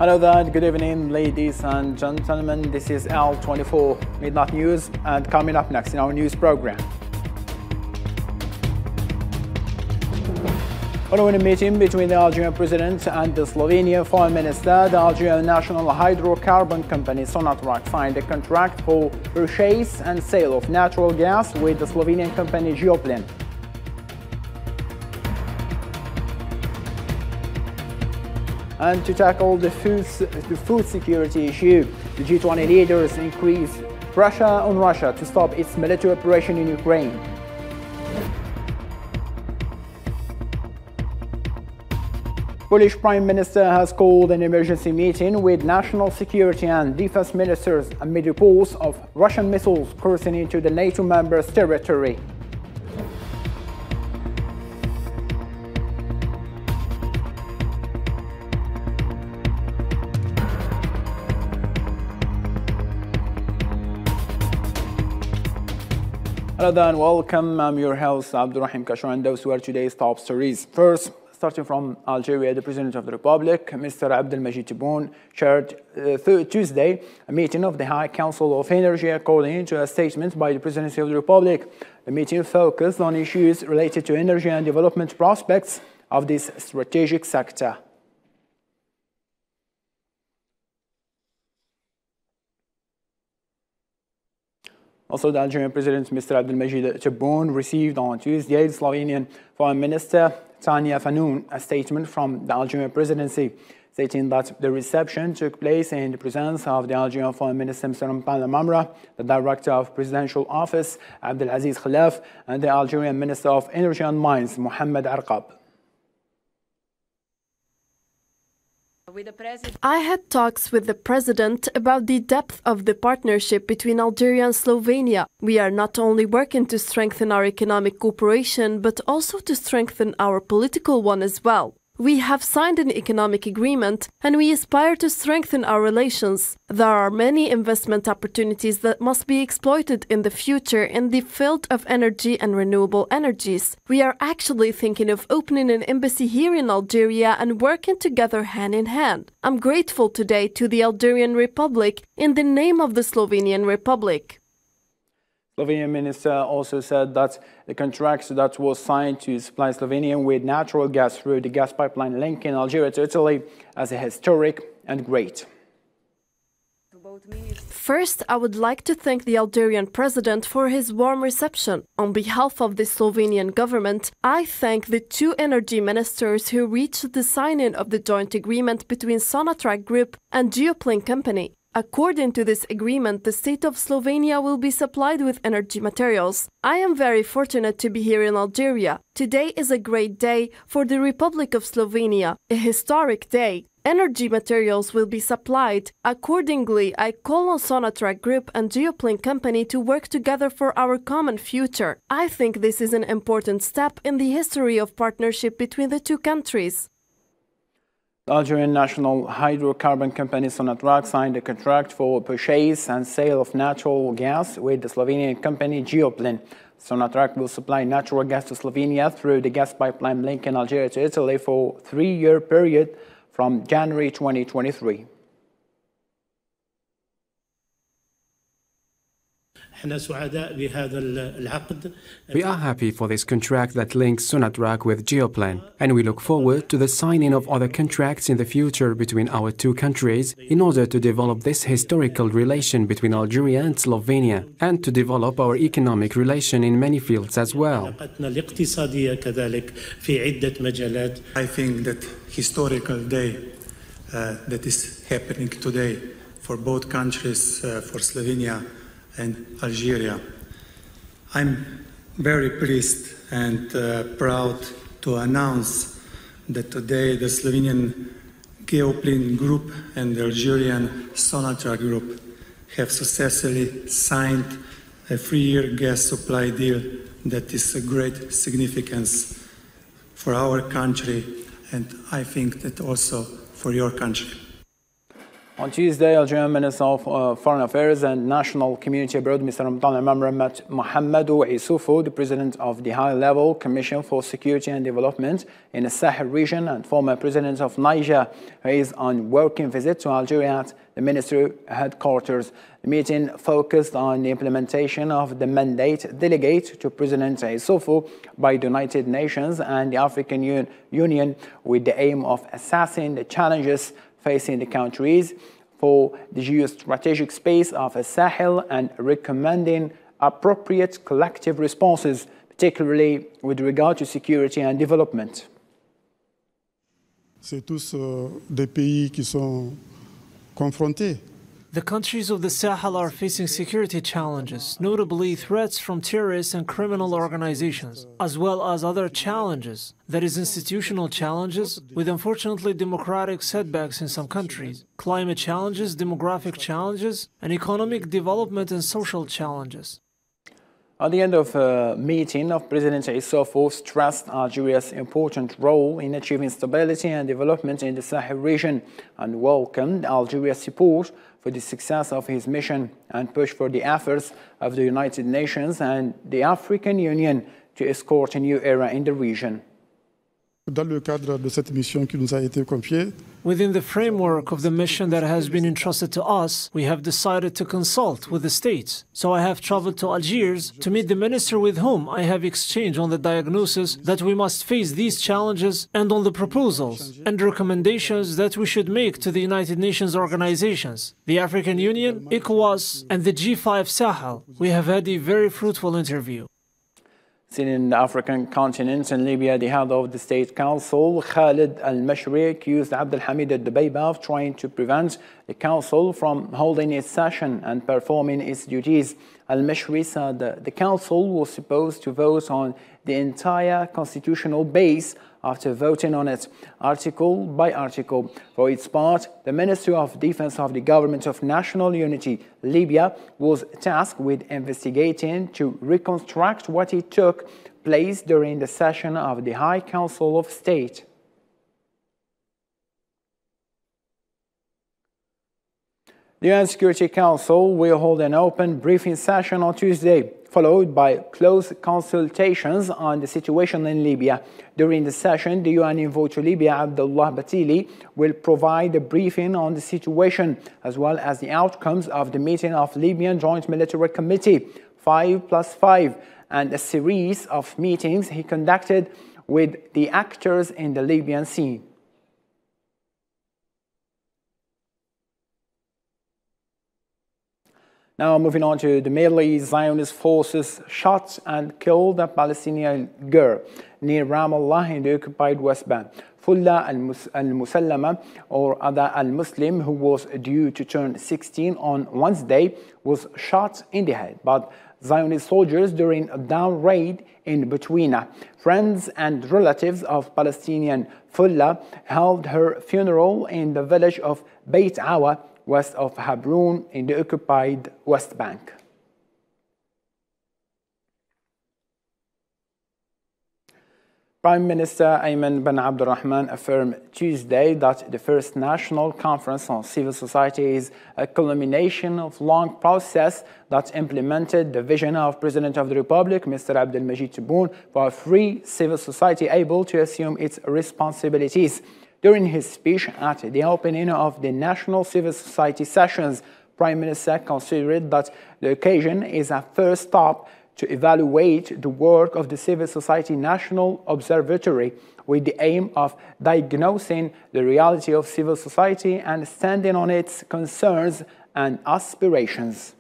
Hello there, good evening ladies and gentlemen, this is L24 Midnight News, and coming up next in our news program. Following a meeting between the Algerian president and the Slovenian foreign minister, the Algerian national hydrocarbon company Sonatrach signed a contract for purchase and sale of natural gas with the Slovenian company Geoplin. And to tackle the food security issue, the G20 leaders increased pressure on Russia to stop its military operation in Ukraine. Polish Prime Minister has called an emergency meeting with national security and defense ministers amid reports of Russian missiles crossing into the NATO members' territory. Hello there and welcome. I'm your host Abdurrahim Kashor, and those were today's top stories. First, starting from Algeria, the President of the Republic, Mr. Abdelmajid Tebboune, chaired Tuesday a meeting of the High Council of Energy, according to a statement by the Presidency of the Republic. The meeting focused on issues related to energy and development prospects of this strategic sector. Also, the Algerian President, Mr. Abdelmajid Tebboune, received on Tuesday the Slovenian Foreign Minister, Tanja Fanon, a statement from the Algerian Presidency, stating that the reception took place in the presence of the Algerian Foreign Minister, Mr. Mpala Mamra, the Director of Presidential Office, Abdelaziz Khalaf, and the Algerian Minister of Energy and Mines, Mohamed Arqab. I had talks with the President about the depth of the partnership between Algeria and Slovenia. We are not only working to strengthen our economic cooperation, but also to strengthen our political one as well. We have signed an economic agreement and we aspire to strengthen our relations. There are many investment opportunities that must be exploited in the future in the field of energy and renewable energies. We are actually thinking of opening an embassy here in Algeria and working together hand in hand. I'm grateful today to the Algerian Republic in the name of the Slovenian Republic. Slovenian minister also said that the contract that was signed to supply Slovenia with natural gas through the gas pipeline linking Algeria to Italy as a historic and great. First, I would like to thank the Algerian president for his warm reception. On behalf of the Slovenian government, I thank the two energy ministers who reached the signing of the joint agreement between Sonatrach Group and Geoplin Company. According to this agreement, the state of Slovenia will be supplied with energy materials. I am very fortunate to be here in Algeria. Today is a great day for the Republic of Slovenia, a historic day. Energy materials will be supplied. Accordingly, I call on Sonatrach Group and Geoplin Company to work together for our common future. I think this is an important step in the history of partnership between the two countries. The Algerian national hydrocarbon company Sonatrach signed a contract for purchase and sale of natural gas with the Slovenian company Geoplin. Sonatrach will supply natural gas to Slovenia through the gas pipeline linking Algeria to Italy for a 3-year period from January 2023. We are happy for this contract that links Sonatrach with Geoplin, and we look forward to the signing of other contracts in the future between our two countries in order to develop this historical relation between Algeria and Slovenia and to develop our economic relation in many fields as well. I think that historical day that is happening today for both countries, for Slovenia and Algeria. I'm very pleased and proud to announce that today the Slovenian Geoplin Group and the Algerian Sonatrach Group have successfully signed a 3-year gas supply deal that is a great significance for our country and I think that also for your country. On Tuesday, Algerian Minister of Foreign Affairs and National Community Abroad, Mr. Mtalem met Mohamedou Issoufou, the President of the High-Level Commission for Security and Development in the Sahel region and former President of Niger, who is on working visit to Algeria at the ministry headquarters. The meeting focused on the implementation of the mandate delegated to President Issoufou by the United Nations and the African Union with the aim of assessing the challenges facing the countries for the geostrategic space of the Sahel and recommending appropriate collective responses, particularly with regard to security and development. C'est tous des pays qui sont confrontés. The countries of the Sahel are facing security challenges, notably threats from terrorists and criminal organizations, as well as other challenges, that is, institutional challenges, with unfortunately democratic setbacks in some countries, climate challenges, demographic challenges, and economic development and social challenges. At the end of a meeting of President Issoufou stressed Algeria's important role in achieving stability and development in the Sahel region and welcomed Algeria's support for the success of his mission and pushed for the efforts of the United Nations and the African Union to escort a new era in the region. Dans le cadre de cette mission qui nous a été confiée, within the framework of the mission that has been entrusted to us, we have decided to consult with the states. So I have traveled to Algiers to meet the minister with whom I have exchanged on the diagnosis that we must face these challenges and on the proposals and recommendations that we should make to the United Nations organizations, the African Union, ECOWAS, and the G5 Sahel. We have had a very fruitful interview. Seen in the African continent, in Libya, the head of the State Council, Khalid al-Mashri, accused Abdel Hamid al-Dbeiba of trying to prevent the Council from holding its session and performing its duties. Al-Mashri said that the Council was supposed to vote on the entire constitutional base after voting on it, article by article. For its part, the Ministry of Defense of the Government of National Unity, Libya, was tasked with investigating to reconstruct what it took place during the session of the High Council of State. The UN Security Council will hold an open briefing session on Tuesday, followed by close consultations on the situation in Libya. During the session, the UN envoy to Libya, Abdullah Batili, will provide a briefing on the situation, as well as the outcomes of the meeting of Libyan Joint Military Committee 5+5 and a series of meetings he conducted with the actors in the Libyan scene. Now moving on to the Middle East, Zionist forces shot and killed a Palestinian girl near Ramallah in the occupied West Bank. Fulla al-Musallama, or Ada al-Muslim, who was due to turn 16 on Wednesday, was shot in the head by Zionist soldiers during a down raid in Betwina. Friends and relatives of Palestinian Fulla held her funeral in the village of Beit Awa, west of Hebron in the occupied West Bank. Prime Minister Ayman bin Abdurrahman affirmed Tuesday that the first National Conference on Civil Society is a culmination of a long process that implemented the vision of President of the Republic, Mr. Abdelmajid Tebboune, for a free civil society able to assume its responsibilities. During his speech at the opening of the National Civil Society Sessions, Prime Minister considered that the occasion is a first stop to evaluate the work of the Civil Society National Observatory with the aim of diagnosing the reality of civil society and standing on its concerns and aspirations.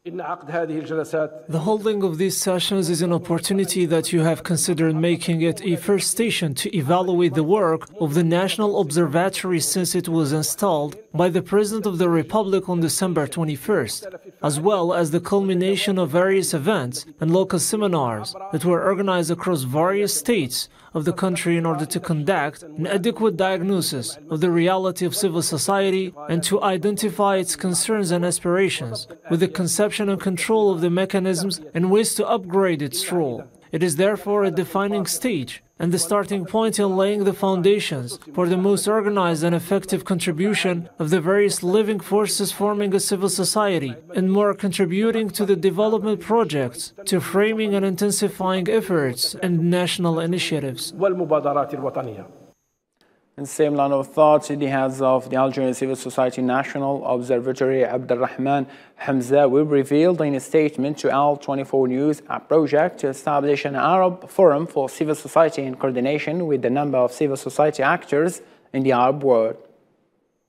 The holding of these sessions is an opportunity that you have considered making it a first station to evaluate the work of the National Observatory since it was installed by the President of the Republic on December 21st, as well as the culmination of various events and local seminars that were organized across various states of the country in order to conduct an adequate diagnosis of the reality of civil society and to identify its concerns and aspirations, with the conception and control of the mechanisms and ways to upgrade its role. It is therefore a defining stage and the starting point in laying the foundations for the most organized and effective contribution of the various living forces forming a civil society, and more contributing to the development projects, to framing and intensifying efforts and national initiatives. والمبادرات الوطنية. In the same line of thought, the heads of the Algerian Civil Society National Observatory, Abdelrahman Hamza, will revealed in a statement to Al24 News a project to establish an Arab forum for civil society in coordination with the number of civil society actors in the Arab world.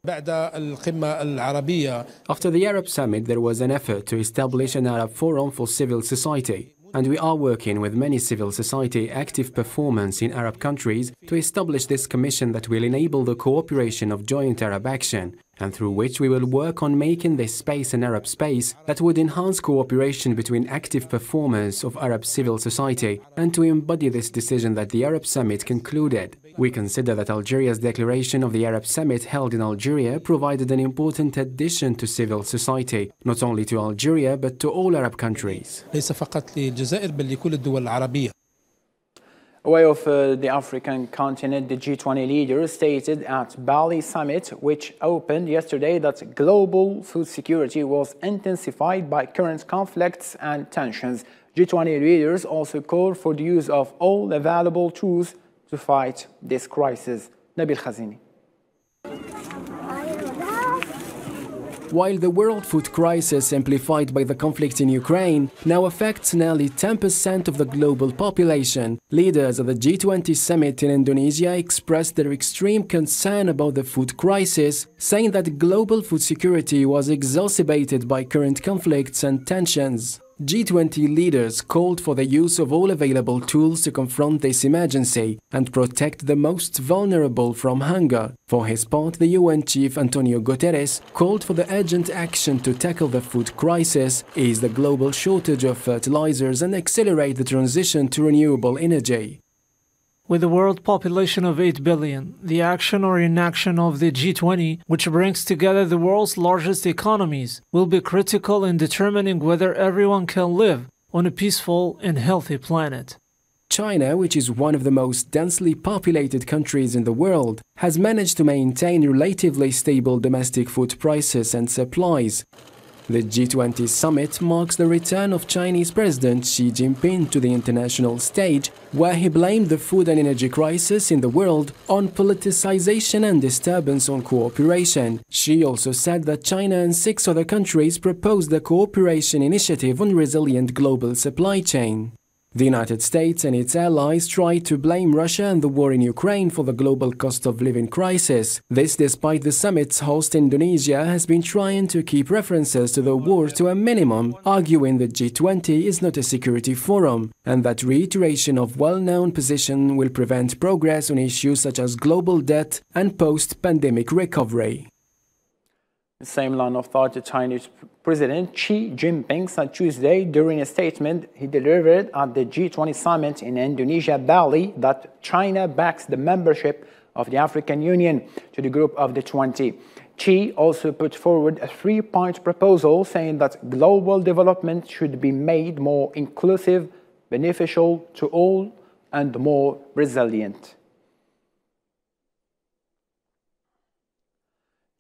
بعد القمة العربية. After the Arab Summit, there was an effort to establish an Arab forum for civil society. And we are working with many civil society active performance in Arab countries to establish this commission that will enable the cooperation of joint Arab action, and through which we will work on making this space an Arab space that would enhance cooperation between active performers of Arab civil society and to embody this decision that the Arab Summit concluded. We consider that Algeria's declaration of the Arab Summit held in Algeria provided an important addition to civil society, not only to Algeria but to all Arab countries. ليس فقط للجزائر بل لكل الدول العربية. Away of the African continent, the G20 leaders stated at Bali summit, which opened yesterday, that global food security was intensified by current conflicts and tensions. G20 leaders also called for the use of all available tools to fight this crisis. Nabil Khazini. While the world food crisis, amplified by the conflict in Ukraine, now affects nearly 10% of the global population, leaders of the G20 summit in Indonesia expressed their extreme concern about the food crisis, saying that global food security was exacerbated by current conflicts and tensions. G20 leaders called for the use of all available tools to confront this emergency and protect the most vulnerable from hunger. For his part, the UN chief Antonio Guterres called for the urgent action to tackle the food crisis, ease the global shortage of fertilizers, and accelerate the transition to renewable energy. With a world population of 8 billion, the action or inaction of the G20, which brings together the world's largest economies, will be critical in determining whether everyone can live on a peaceful and healthy planet. China, which is one of the most densely populated countries in the world, has managed to maintain relatively stable domestic food prices and supplies. The G20 summit marks the return of Chinese President Xi Jinping to the international stage, where he blamed the food and energy crisis in the world on politicization and disturbance on cooperation. Xi also said that China and 6 other countries proposed the cooperation initiative on resilient global supply chain. The United States and its allies tried to blame Russia and the war in Ukraine for the global cost of living crisis. This despite the summit's host Indonesia has been trying to keep references to the war to a minimum, arguing that G20 is not a security forum, and that reiteration of well-known position will prevent progress on issues such as global debt and post-pandemic recovery. The same line of thought, the Chinese President Xi Jinping said Tuesday during a statement he delivered at the G20 summit in Indonesia, Bali, that China backs the membership of the African Union to the group of the 20. Xi also put forward a 3-point proposal saying that global development should be made more inclusive, beneficial to all, and more resilient.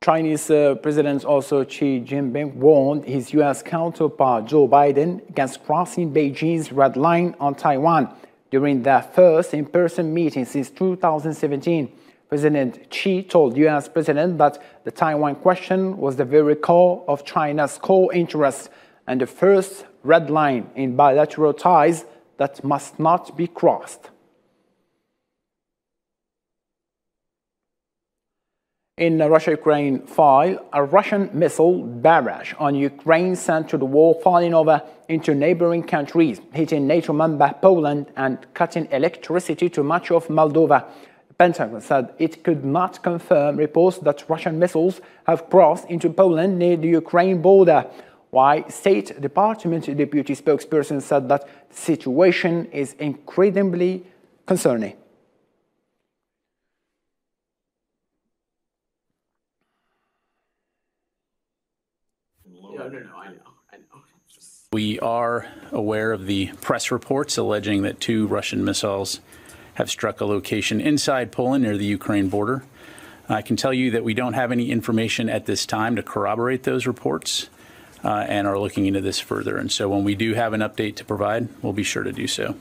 Chinese President also Xi Jinping warned his U.S. counterpart Joe Biden against crossing Beijing's red line on Taiwan during their first in-person meeting since 2017. President Xi told U.S. President that the Taiwan question was the very core of China's core interests and the first red line in bilateral ties that must not be crossed. In the Russia-Ukraine file, a Russian missile barrage on Ukraine sent to the war falling over into neighboring countries, hitting NATO member Poland and cutting electricity to much of Moldova. The Pentagon said it could not confirm reports that Russian missiles have crossed into Poland near the Ukraine border, while State Department deputy spokesperson said that the situation is incredibly concerning. No, I know. We are aware of the press reports alleging that 2 Russian missiles have struck a location inside Poland near the Ukraine border. I can tell you that we don't have any information at this time to corroborate those reports and are looking into this further. And so when we do have an update to provide, we'll be sure to do so.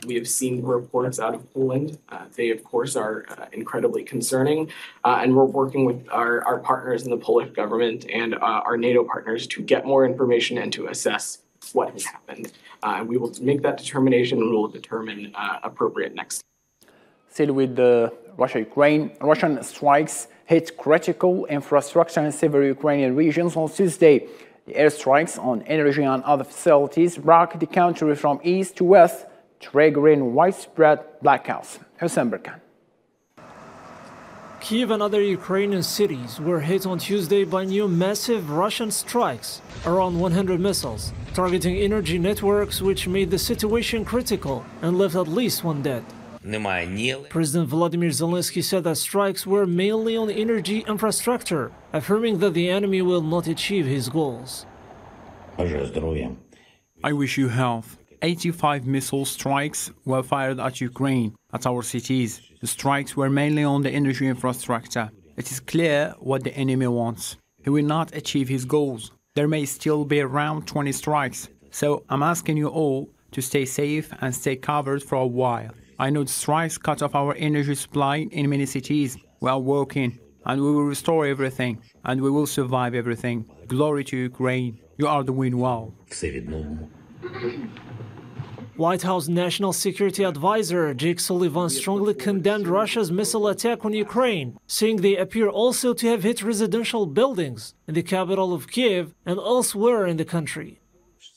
We have seen reports out of Poland. They, of course, are incredibly concerning. And we're working with our partners in the Polish government and our NATO partners to get more information and to assess what has happened. And we will make that determination and we will determine appropriate next steps. Still with the Russia-Ukraine, Russian strikes hit critical infrastructure in several Ukrainian regions on Tuesday. The airstrikes on energy and other facilities rocked the country from east to west, triggering widespread blackouts. Hussein Berkan. Kyiv and other Ukrainian cities were hit on Tuesday by new massive Russian strikes, around 100 missiles, targeting energy networks, which made the situation critical and left at least 1 dead. President Volodymyr Zelensky said that strikes were mainly on energy infrastructure, affirming that the enemy will not achieve his goals. I wish you health. 85 missile strikes were fired at Ukraine, at our cities. The strikes were mainly on the energy infrastructure. It is clear what the enemy wants. He will not achieve his goals. There may still be around 20 strikes. So I'm asking you all to stay safe and stay covered for a while. I know the strikes cut off our energy supply in many cities. We are working and we will restore everything and we will survive everything. Glory to Ukraine. You are doing well. White House National Security Advisor Jake Sullivan strongly condemned Russia's missile attack on Ukraine, saying they appear also to have hit residential buildings in the capital of Kyiv and elsewhere in the country.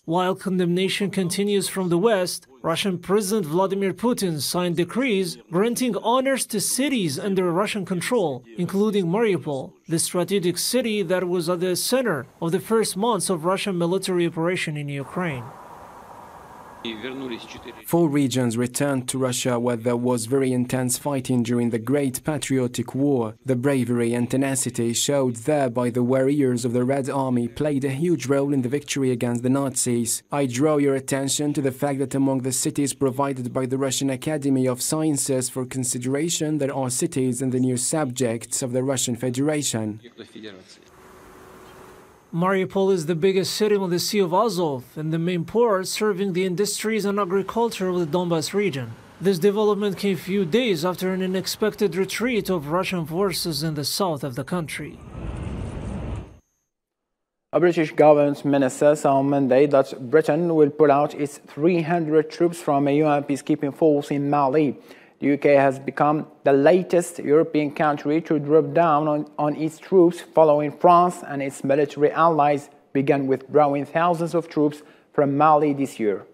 While condemnation continues from the West, Russian President Vladimir Putin signed decrees granting honors to cities under Russian control, including Mariupol, the strategic city that was at the center of the first months of Russian military operation in Ukraine. 4 regions returned to Russia where there was very intense fighting during the Great Patriotic War. The bravery and tenacity showed there by the warriors of the Red Army played a huge role in the victory against the Nazis. I draw your attention to the fact that among the cities provided by the Russian Academy of Sciences for consideration, there are cities in the new subjects of the Russian Federation. Mariupol is the biggest city on the Sea of Azov and the main port serving the industries and agriculture of the Donbas region. This development came a few days after an unexpected retreat of Russian forces in the south of the country. A British government minister said on Monday that Britain will pull out its 300 troops from a UN peacekeeping force in Mali. The UK has become the latest European country to drop down on its troops following France and its military allies began withdrawing thousands of troops from Mali this year.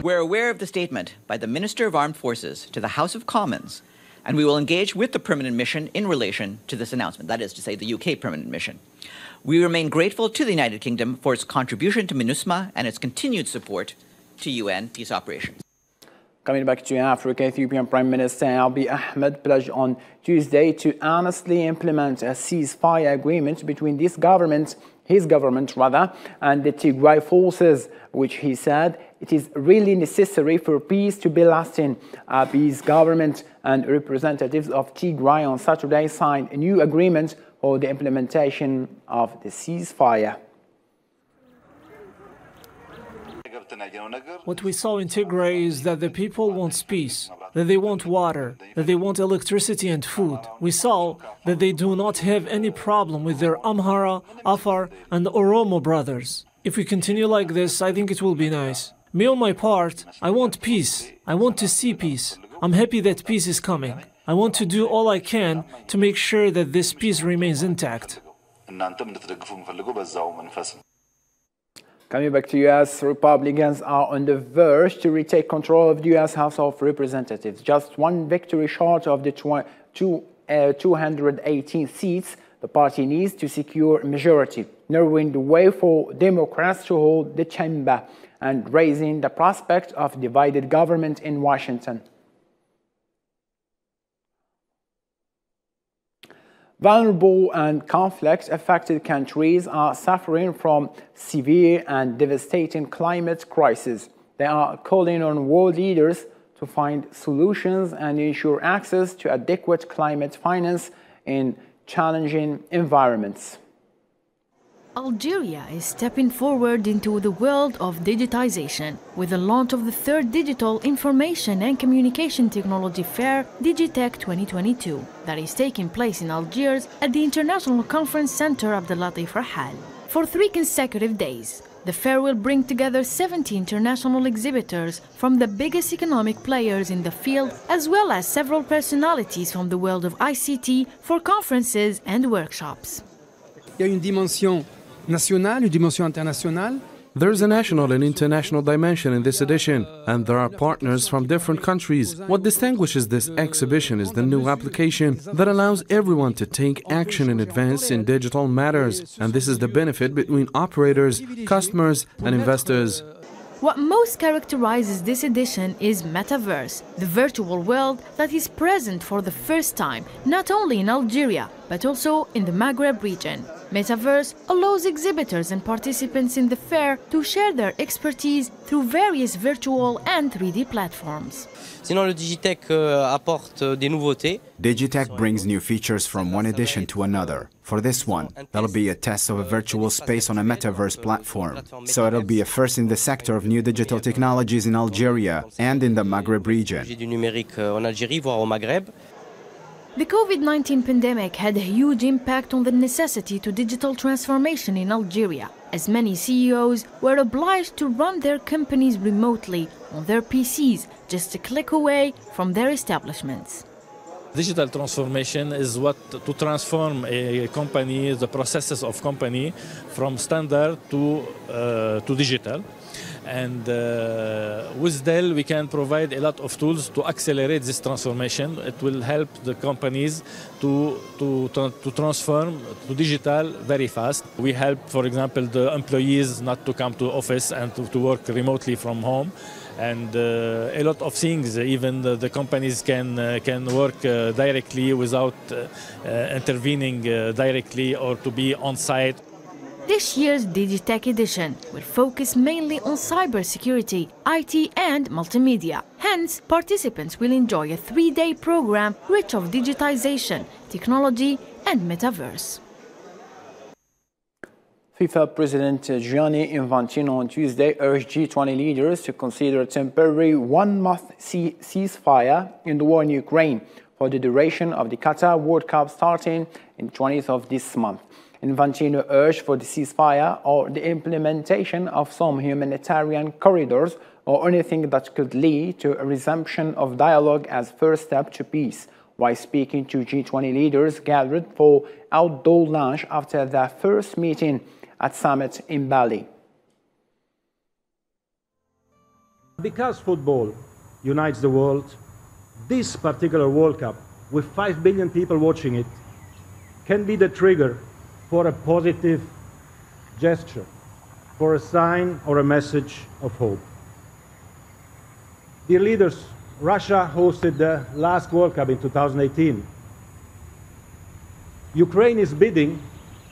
We're aware of the statement by the Minister of Armed Forces to the House of Commons, and we will engage with the permanent mission in relation to this announcement, that is to say the UK permanent mission. We remain grateful to the United Kingdom for its contribution to MINUSMA and its continued support to UN peace operations. Coming back to Africa, Ethiopian Prime Minister Abiy Ahmed pledged on Tuesday to honestly implement a ceasefire agreement between his government, and the Tigray forces, which he said it is really necessary for peace to be lasting. Abiy's government and representatives of Tigray on Saturday signed a new agreement for the implementation of the ceasefire. What we saw in Tigray is that the people want peace, that they want water, that they want electricity and food. We saw that they do not have any problem with their Amhara, Afar, and Oromo brothers. If we continue like this, I think it will be nice. Me on my part, I want peace. I want to see peace. I'm happy that peace is coming. I want to do all I can to make sure that this peace remains intact. Coming back to U.S., Republicans are on the verge to retake control of the U.S. House of Representatives. Just one victory short of the 218 seats the party needs to secure a majority, narrowing the way for Democrats to hold the chamber and raising the prospect of divided government in Washington. Vulnerable and conflict-affected countries are suffering from severe and devastating climate crisis. They are calling on world leaders to find solutions and ensure access to adequate climate finance in challenging environments. Algeria is stepping forward into the world of digitization with the launch of the third Digital Information and Communication Technology Fair, Digitech 2022, that is taking place in Algiers at the International Conference Center Abdellatif Rahal. For 3 consecutive days, the fair will bring together 70 international exhibitors from the biggest economic players in the field, as well as several personalities from the world of ICT for conferences and workshops. Il y a une dimension nationale, une dimension internationale. There's a national and international dimension in this edition, and there are partners from different countries. What distinguishes this exhibition is the new application that allows everyone to take action in advance in digital matters, and this is the benefit between operators, customers, and investors. What most characterizes this edition is Metaverse, the virtual world that is present for the first time, not only in Algeria, but also in the Maghreb region. Metaverse allows exhibitors and participants in the fair to share their expertise through various virtual and 3D platforms. Sinon, le Digitech apporte des nouveautés. Digitech brings new features from one edition to another. For this one, there'll be a test of a virtual space on a metaverse platform. So it'll be a first in the sector of new digital technologies in Algeria and in the Maghreb region. Du numérique en Algérie, voire au Maghreb. The COVID-19 pandemic had a huge impact on the necessity to digital transformation in Algeria, as many CEOs were obliged to run their companies remotely on their PCs, just a click away from their establishments. Digital transformation is what to transform a company, the processes of company, from standard to digital. And with Dell, we can provide a lot of tools to accelerate this transformation. It will help the companies to transform to digital very fast. We help, for example, the employees not to come to office and to work remotely from home. And a lot of things, even the companies can work directly without intervening directly or to be on site. This year's Digitech edition will focus mainly on cybersecurity, IT and multimedia. Hence, participants will enjoy a 3-day program rich of digitization, technology and metaverse. FIFA President Gianni Infantino on Tuesday urged G20 leaders to consider a temporary one-month ceasefire in the war in Ukraine for the duration of the Qatar World Cup starting in 20th of this month. Infantino urged for the ceasefire or the implementation of some humanitarian corridors or anything that could lead to a resumption of dialogue as first step to peace, while speaking to G20 leaders gathered for outdoor lunch after their first meeting at summit in Bali. Because football unites the world, this particular World Cup, with 5 billion people watching it, can be the trigger for a positive gesture, for a sign or a message of hope. Dear leaders, Russia hosted the last World Cup in 2018. Ukraine is bidding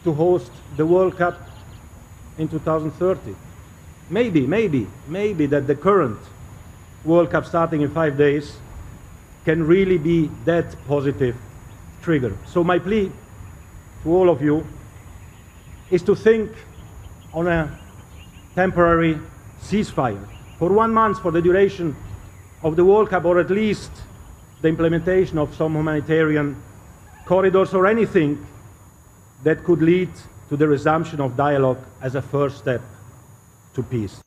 to host the World Cup in 2030. Maybe that the current World Cup starting in 5 days can really be that positive trigger. So my plea to all of you is to think on a temporary ceasefire for 1 month for the duration of the World Cup, or at least the implementation of some humanitarian corridors or anything that could lead to the resumption of dialogue as a first step to peace.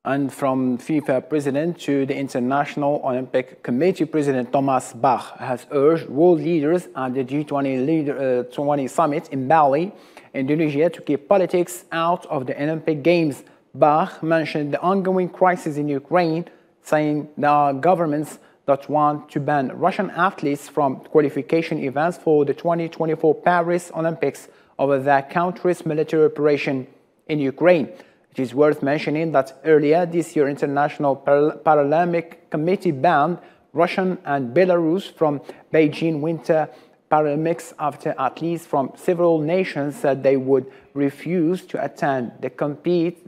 And from FIFA President to the International Olympic Committee President Thomas Bach has urged world leaders at the G20 20 summit in Bali, Indonesia, to keep politics out of the Olympic Games. Bach mentioned the ongoing crisis in Ukraine, saying there are governments that want to ban Russian athletes from qualification events for the 2024 Paris Olympics over their country's military operation in Ukraine. It is worth mentioning that earlier this year, International Paralympic Committee banned Russian and Belarus from Beijing Winter Paralympics after athletes from several nations said they would refuse to attend the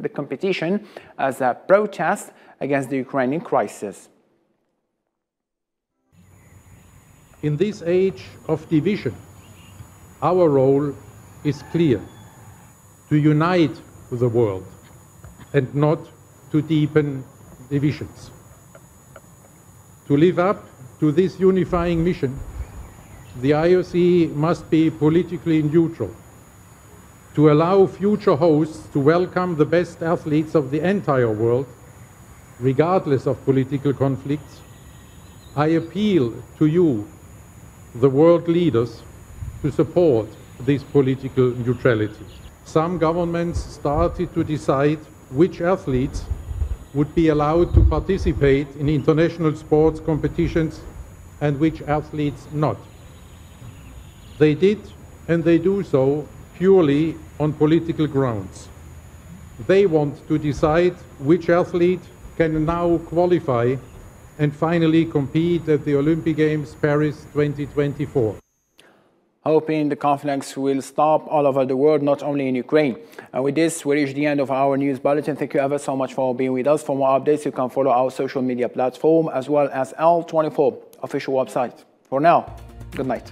competition as a protest against the Ukrainian crisis. In this age of division, our role is clear: to unite the world and not to deepen divisions. To live up to this unifying mission, the IOC must be politically neutral. To allow future hosts to welcome the best athletes of the entire world, regardless of political conflicts, I appeal to you, the world leaders, to support this political neutrality. Some governments started to decide which athletes would be allowed to participate in international sports competitions and which athletes not. They did, and they do so, purely on political grounds. They want to decide which athlete can now qualify and finally compete at the Olympic Games Paris 2024. Hoping the conflicts will stop all over the world, not only in Ukraine. And with this, we reach the end of our news bulletin. Thank you ever so much for being with us. For more updates, you can follow our social media platform as well as L24 official website. For now, good night.